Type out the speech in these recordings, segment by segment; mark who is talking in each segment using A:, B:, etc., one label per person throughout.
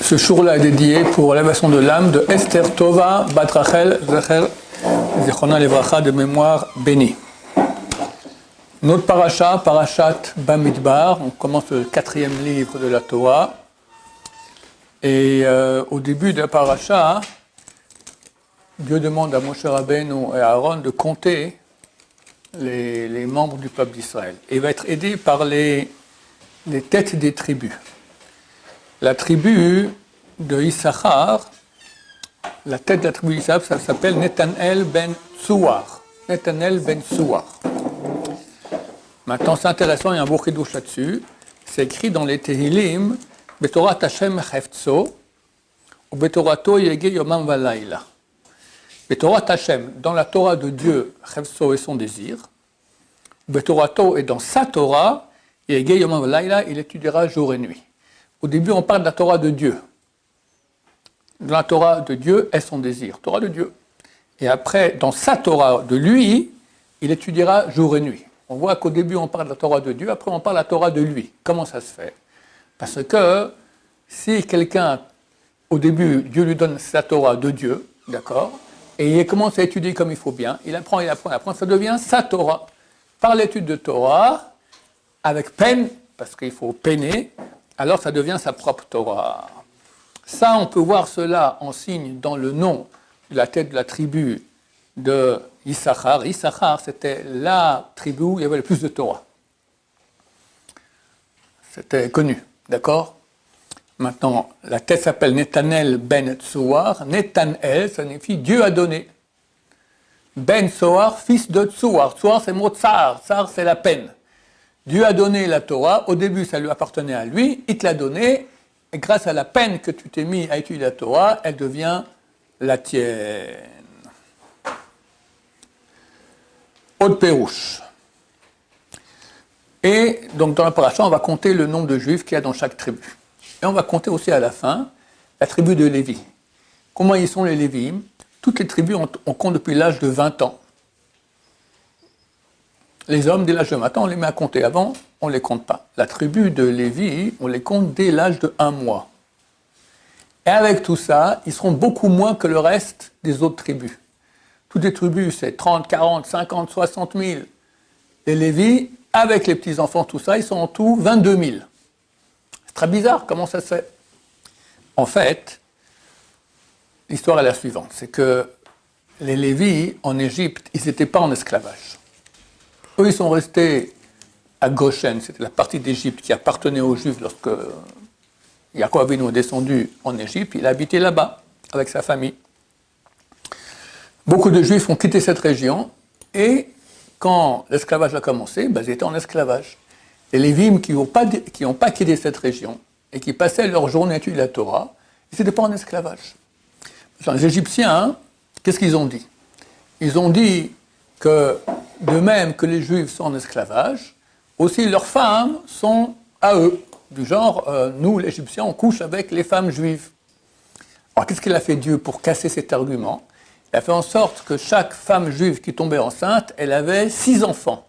A: Ce jour-là est dédié pour l'élévation de l'âme de Esther Tova Bat Rachel Zecher Zichronah Livracha, de mémoire bénie. Notre parasha, Parashat Bamidbar, on commence le 4e livre de la Torah. Et au début de la parasha, Dieu demande à Moshe Rabbeinu et à Aaron de compter les membres du peuple d'Israël. Et il va être aidé par les têtes des tribus. La tribu de Issachar, la tête de la tribu d'Issachar, ça s'appelle Netanel ben Tsuar. Netanel ben Tsuar. Maintenant, c'est intéressant, il y a un beau chidouche là-dessus. C'est écrit dans les Tehillim, Betorat Hashem Heftso, ou Betorato Yege Yomam Valayla. Betorat Hashem, dans la Torah de Dieu, Heftso est son désir. Betorato est dans sa Torah, Yege Yomam Valayla, il étudiera jour et nuit. Au début, on parle de la Torah de Dieu. Dans la Torah de Dieu est son désir, Torah de Dieu. Et après, dans sa Torah de lui, il étudiera jour et nuit. On voit qu'au début, on parle de la Torah de Dieu, après, on parle de la Torah de lui. Comment ça se fait? Parce que si quelqu'un, au début, Dieu lui donne sa Torah de Dieu, d'accord, et il commence à étudier comme il faut bien, il apprend, ça devient sa Torah. Par l'étude de Torah, avec peine, parce qu'il faut peiner, alors ça devient sa propre Torah. Ça, on peut voir cela en signe dans le nom de la tête de la tribu de Issachar. Issachar, c'était la tribu où il y avait le plus de Torah. C'était connu, d'accord? Maintenant, la tête s'appelle Netanel ben Tsuar. Netanel, ça signifie Dieu a donné. Ben Tsuar, fils de Tsuar. Tsuar, c'est le mot tsar. Tsar, c'est la peine. Dieu a donné la Torah, au début ça lui appartenait à lui, il te l'a donnée, et grâce à la peine que tu t'es mis à étudier la Torah, elle devient la tienne. Autre pérouche. Et donc dans la paracha, on va compter le nombre de juifs qu'il y a dans chaque tribu. Et on va compter aussi à la fin la tribu de Lévi. Comment ils sont les Lévi'im? Toutes les tribus, on compte depuis l'âge de 20 ans. Les hommes, dès l'âge de 20 ans, on les met à compter. Avant, on ne les compte pas. La tribu de Lévi, on les compte dès l'âge de 1 mois. Et avec tout ça, ils seront beaucoup moins que le reste des autres tribus. Toutes les tribus, c'est 30, 40, 50, 60 000. Les Lévis, avec les petits-enfants, tout ça, ils sont en tout 22 000. C'est très bizarre, comment ça se fait? En fait, l'histoire est la suivante. C'est que les Lévis, en Égypte, ils n'étaient pas en esclavage. Eux, ils sont restés à Goshen, c'était la partie d'Égypte qui appartenait aux Juifs lorsque Yaakov Avinu est descendu en Égypte, il a habité là-bas avec sa famille. Beaucoup de Juifs ont quitté cette région et quand l'esclavage a commencé, ils étaient en esclavage. Les Lévim qui n'ont pas quitté cette région et qui passaient leur journée à étudier la Torah, ils n'étaient pas en esclavage. Les Égyptiens, qu'est-ce qu'ils ont dit? Ils ont dit que de même que les Juifs sont en esclavage, aussi leurs femmes sont à eux. Du genre, nous, les Égyptiens, on couche avec les femmes juives. Alors, qu'est-ce qu'il a fait Dieu pour casser cet argument? Il a fait en sorte que chaque femme juive qui tombait enceinte, elle avait 6 enfants.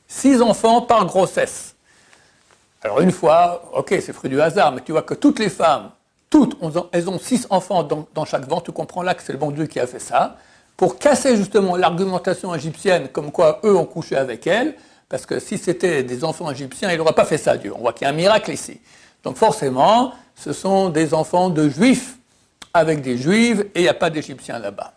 A: 6 enfants par grossesse. Alors, une fois, ok, c'est fruit du hasard, mais tu vois que toutes les femmes, elles ont 6 enfants dans chaque ventre. Tu comprends là que c'est le bon Dieu qui a fait ça. Pour casser justement l'argumentation égyptienne, comme quoi eux ont couché avec elle, parce que si c'était des enfants égyptiens, il n'aurait pas fait ça, Dieu. On voit qu'il y a un miracle ici. Donc forcément, ce sont des enfants de juifs avec des juives, et il n'y a pas d'égyptiens là-bas.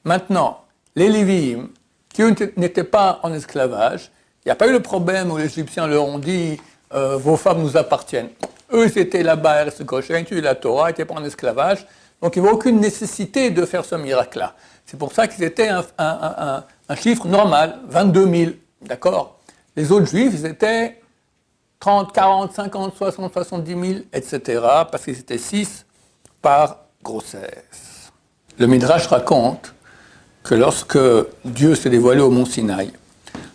A: Maintenant, les Lévi'im, qui n'étaient pas en esclavage, il n'y a pas eu le problème où les Égyptiens leur ont dit vos femmes nous appartiennent. Eux, ils étaient là-bas, à Goshen, ils étudiaient la Torah, ils n'étaient pas en esclavage, donc il n'y avait aucune nécessité de faire ce miracle-là. C'est pour ça qu'ils étaient un chiffre normal, 22 000, d'accord? Les autres juifs, ils étaient 30, 40, 50, 60, 70 000, etc., parce qu'ils étaient 6 par grossesse. Le Midrash raconte que lorsque Dieu s'est dévoilé au mont Sinaï,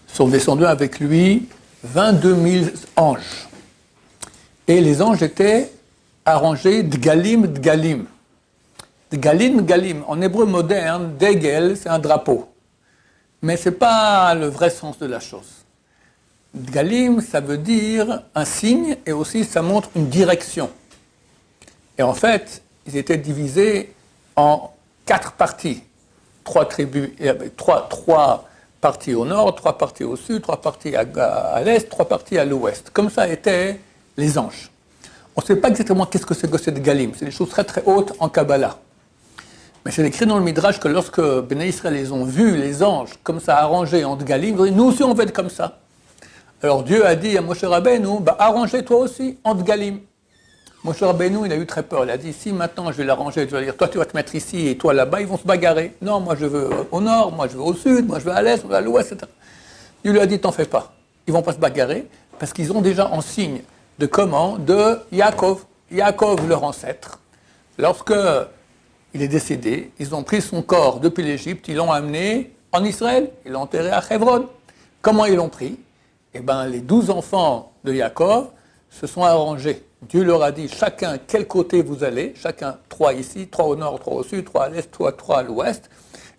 A: sont descendus avec lui 22 000 anges. Et les anges étaient arrangés d'galim, d'galim. Galim, galim. En hébreu moderne, degel, c'est un drapeau. Mais ce n'est pas le vrai sens de la chose. Galim, ça veut dire un signe et aussi ça montre une direction. Et en fait, ils étaient divisés en 4 parties. 3 tribus, avec 3 parties au nord, 3 parties au sud, 3 parties à l'est, 3 parties à l'ouest. Comme ça étaient les anges. On ne sait pas exactement qu'est-ce que c'est que cette Galim. C'est des choses très très hautes en Kabbalah. Mais c'est écrit dans le Midrash que lorsque Béné Israël les ont vus, les anges, comme ça arrangés entre Galim, ils ont dit, nous aussi on veut être comme ça. Alors Dieu a dit à Moshe Rabbeinu, arrange toi aussi entre Galim. Moshe Rabbeinu, il a eu très peur. Il a dit, si maintenant je vais l'arranger, je vais dire, toi tu vas te mettre ici et toi là-bas, ils vont se bagarrer. Non, moi je veux au nord, moi je veux au sud, moi je veux à l'est, moi je veux à l'ouest, etc. Il lui a dit, t'en fais pas. Ils vont pas se bagarrer parce qu'ils ont déjà en signe de comment? De Yaakov. Yaakov, leur ancêtre. Lorsque il est décédé, ils ont pris son corps depuis l'Égypte, ils l'ont amené en Israël, ils l'ont enterré à Hebron. Comment ils l'ont pris? Eh bien, les 12 enfants de Yaakov se sont arrangés. Dieu leur a dit, chacun, quel côté vous allez, chacun 3 ici, 3 au nord, 3 au sud, 3 à l'est, 3 à l'ouest.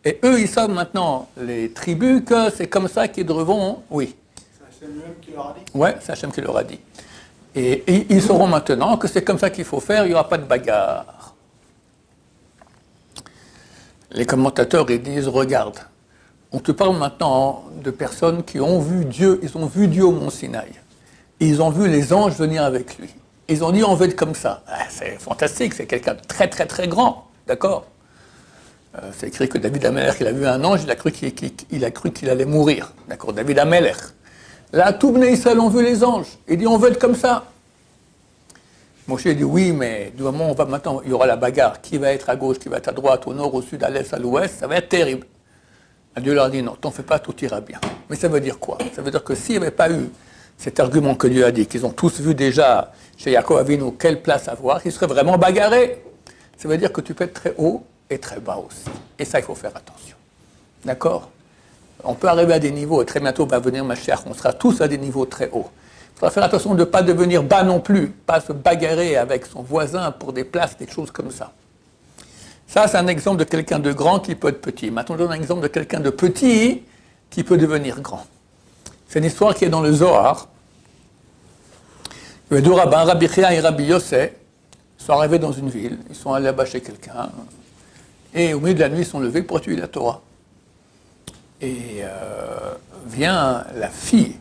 A: Et eux, ils savent maintenant, les tribus, que c'est comme ça qu'ils devront, oui.
B: C'est Hachem lui-même qui leur a dit?
A: Oui, c'est Hachem qui leur a dit. Et ils sauront maintenant que c'est comme ça qu'il faut faire, il n'y aura pas de bagarre. Les commentateurs, ils disent, regarde, on te parle maintenant de personnes qui ont vu Dieu, ils ont vu Dieu au Mont Sinaï. Ils ont vu les anges venir avec lui. Ils ont dit, on veut être comme ça. C'est fantastique, c'est quelqu'un de très très très grand, d'accord? C'est écrit que David Ameler, il a vu un ange, il a cru qu'il allait mourir, d'accord? David Ameler. Là, tout Bnei Israël ont vu les anges. Il dit, on veut être comme ça. Moshe dit, oui, mais du moment où on va maintenant, il y aura la bagarre. Qui va être à gauche, qui va être à droite, au nord, au sud, à l'est, à l'ouest, ça va être terrible. Et Dieu leur dit, non, t'en fais pas, tout ira bien. Mais ça veut dire quoi? Ça veut dire que s'il n'y avait pas eu cet argument que Dieu a dit, qu'ils ont tous vu déjà chez Yaakov Avinu quelle place avoir, ils seraient vraiment bagarrés. Ça veut dire que tu peux être très haut et très bas aussi. Et ça, il faut faire attention. D'accord? On peut arriver à des niveaux, et très bientôt va venir Mashiach, on sera tous à des niveaux très hauts. Il faudra faire attention de ne pas devenir bas non plus, pas se bagarrer avec son voisin pour des places, des choses comme ça. Ça, c'est un exemple de quelqu'un de grand qui peut être petit. Maintenant, je donne un exemple de quelqu'un de petit qui peut devenir grand. C'est une histoire qui est dans le Zohar. Les deux rabbins, Rabbi Chia et Rabbi Yossé, sont arrivés dans une ville, ils sont allés là-bas chez quelqu'un, et au milieu de la nuit, ils sont levés pour étudier la Torah. Et vient la fille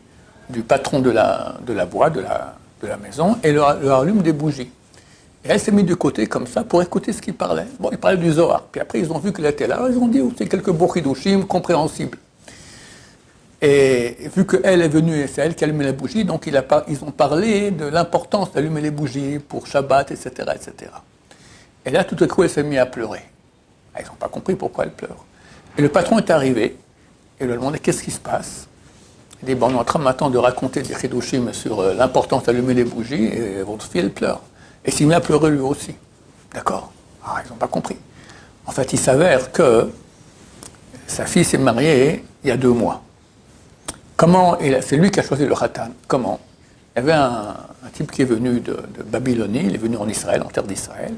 A: du patron de la boîte, de la maison, et leur allume des bougies. Et elle s'est mise de côté comme ça pour écouter ce qu'il parlait. Bon, il parlait du Zohar. Puis après, ils ont vu qu'elle était là, ils ont dit, oh, c'est quelques bochidoshim compréhensibles. Et vu qu'elle est venue, et c'est elle qui a allumé la bougie, donc ils ont parlé de l'importance d'allumer les bougies pour Shabbat, etc., etc. Et là, tout à coup, elle s'est mise à pleurer. Ils n'ont pas compris pourquoi elle pleure. Et le patron est arrivé, et lui a demandé qu'est-ce qui se passe. Il dit, bon, on est en train maintenant de raconter des chidushim sur l'importance d'allumer les bougies, et votre fille, elle pleure. Et il s'est mis à pleurer lui aussi. D'accord? Ah, ils n'ont pas compris. En fait, il s'avère que sa fille s'est mariée il y a 2 mois. Comment? C'est lui qui a choisi le Khatan. Comment? Il y avait un type qui est venu de Babylonie, il est venu en Israël, en terre d'Israël,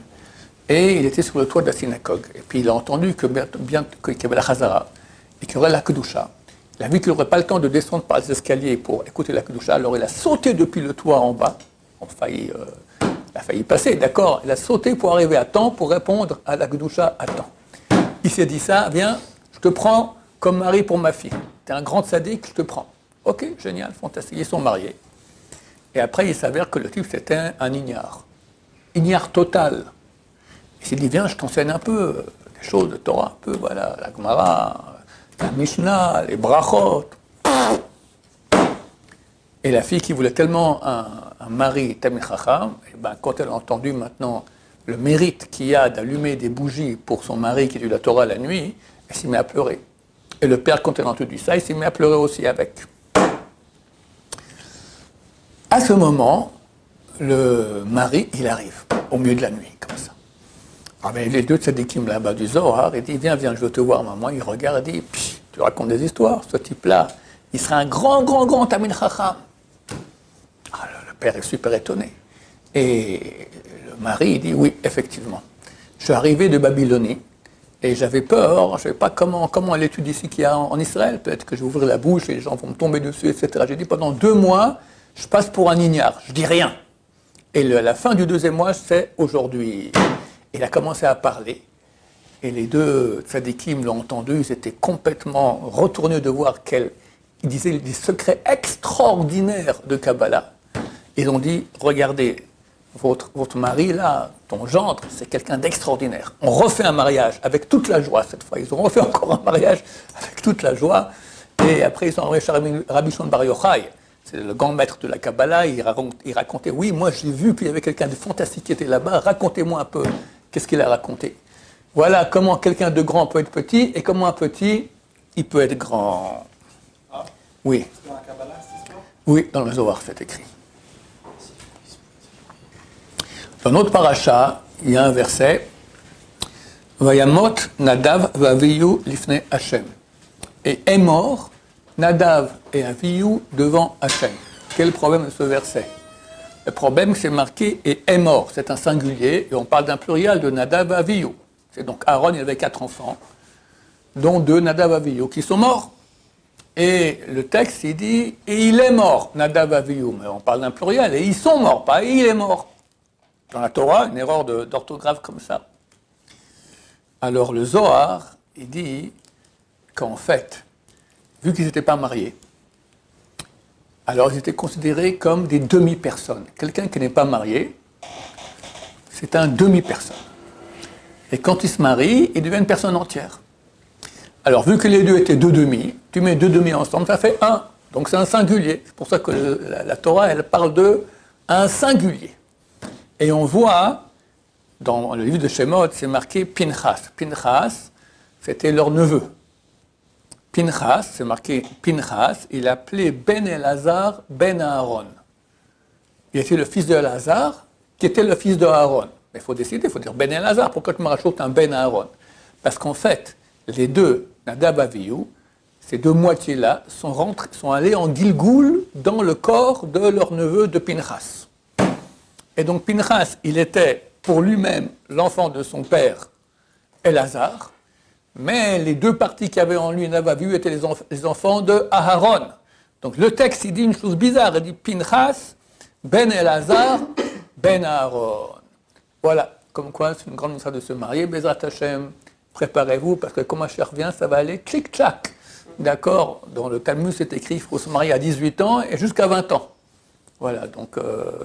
A: et il était sur le toit de la synagogue. Et puis il a entendu qu'il y avait la Chazara, et qu'il y aurait la Kedusha. Il a vu qu'il n'aurait pas le temps de descendre par les escaliers pour écouter la Kedusha, alors il a sauté depuis le toit en bas. Il a failli passer, d'accord? Il a sauté pour arriver à temps, pour répondre à la Kedusha à temps. Il s'est dit ça, viens, je te prends comme mari pour ma fille. T'es un grand sadique, je te prends. Ok, génial, fantastique. Ils sont mariés. Et après, il s'avère que le type, c'était un ignare. Ignare total. Il s'est dit, viens, je t'enseigne un peu des choses de Torah, un peu, voilà, la Gemara, la Mishnah, les brachot. Et la fille qui voulait tellement un mari Tamil Chacham, et ben, quand elle a entendu maintenant le mérite qu'il y a d'allumer des bougies pour son mari qui étudie la Torah la nuit, elle s'est mise à pleurer. Et le père, quand elle a entendu ça, il s'est mis à pleurer aussi avec. À ce moment, le mari, il arrive, au milieu de la nuit, comme ça. Ah ben, les deux tzadikim là-bas du Zohar, il dit, viens, je veux te voir, maman. Il regarde et dit, tu racontes des histoires, ce type-là, il sera un grand Tamil Chacham. Ah, le père est super étonné. Et le mari, il dit, oui, effectivement. Je suis arrivé de Babylonie, et j'avais peur, je ne savais pas comment l'étude ici qu'il y a en Israël, peut-être que je vais ouvrir la bouche et les gens vont me tomber dessus, etc. J'ai dit, pendant 2 mois, je passe pour un ignare, je dis rien. Et la fin du deuxième mois, c'est aujourd'hui. Il a commencé à parler. Et les deux tzadikim l'ont entendu, ils étaient complètement retournés de voir il disait des secrets extraordinaires de Kabbalah. Ils ont dit, regardez, votre mari là, ton gendre, c'est quelqu'un d'extraordinaire. On refait un mariage avec toute la joie cette fois. Ils ont refait encore un mariage avec toute la joie. Et après, ils ont envoyé Rabbi Shimon Bar Yochai, c'est le grand maître de la Kabbalah. Il racontait, oui, moi j'ai vu qu'il y avait quelqu'un de fantastique qui était là-bas. Racontez-moi un peu, qu'est-ce qu'il a raconté. Voilà comment quelqu'un de grand peut être petit et comment un petit, il peut être grand.
B: Ah,
A: oui.
B: c'est dans la Kabbalah, cette histoire?
A: Oui, dans le Zohar, c'est écrit. Dans notre paracha, il y a un verset Vayamot Nadav v'Avihu lifnei Hashem. Et est mort Nadav et Avihu devant Hashem. Quel est le problème de ce verset? Le problème, c'est marqué et est mort. C'est un singulier et on parle d'un pluriel de Nadav et Avihu. C'est donc Aaron, il avait 4 enfants, dont 2 Nadav et Avihu qui sont morts. Et le texte, il dit et il est mort Nadav et Avihu. Mais on parle d'un pluriel et ils sont morts, pas et il est mort. Dans la Torah, une erreur d'orthographe comme ça. Alors le Zohar, il dit qu'en fait, vu qu'ils n'étaient pas mariés, alors ils étaient considérés comme des demi-personnes. Quelqu'un qui n'est pas marié, c'est un demi-personne. Et quand ils se marient, ils deviennent une personne entière. Alors vu que les deux étaient 2 demi, tu mets 2 demi ensemble, ça fait 1. Donc c'est un singulier. C'est pour ça que la Torah, elle parle de un singulier. Et on voit, dans le livre de Shemot, c'est marqué Pinchas. Pinchas, c'était leur neveu. Pinchas, c'est marqué Pinchas, il appelait Ben Elazar Ben Aaron. Il était le fils de Elazar, qui était le fils de Aaron. Mais il faut décider, il faut dire Ben Elazar, pourquoi tu me rajoutes un Ben Aaron? Parce qu'en fait, les deux, Nadav et Avihu, ces 2 moitiés-là, sont allés en Gilgoul dans le corps de leur neveu de Pinchas. Et donc Pinchas, il était pour lui-même l'enfant de son père, Elazar, mais les 2 parties qu'il y avait en lui, Nadav et Avihu, étaient les enfants de Aharon. Donc le texte, il dit une chose bizarre, il dit Pinchas, Ben Elazar, Ben Aaron. Voilà, comme quoi c'est une grande mission de se marier, Bezrat Hashem, préparez-vous, parce que quand Mashiach revient, ça va aller tchic-tchac. D'accord? Dans le Talmud, c'est écrit, il faut se marier à 18 ans et jusqu'à 20 ans. Voilà, donc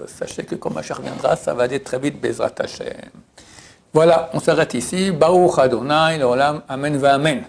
A: sachez que quand Mashiach reviendra, ça va aller très vite, Bezrat Hashem. Voilà, on s'arrête ici. Baruch Adonai, l'olam, amen va amen.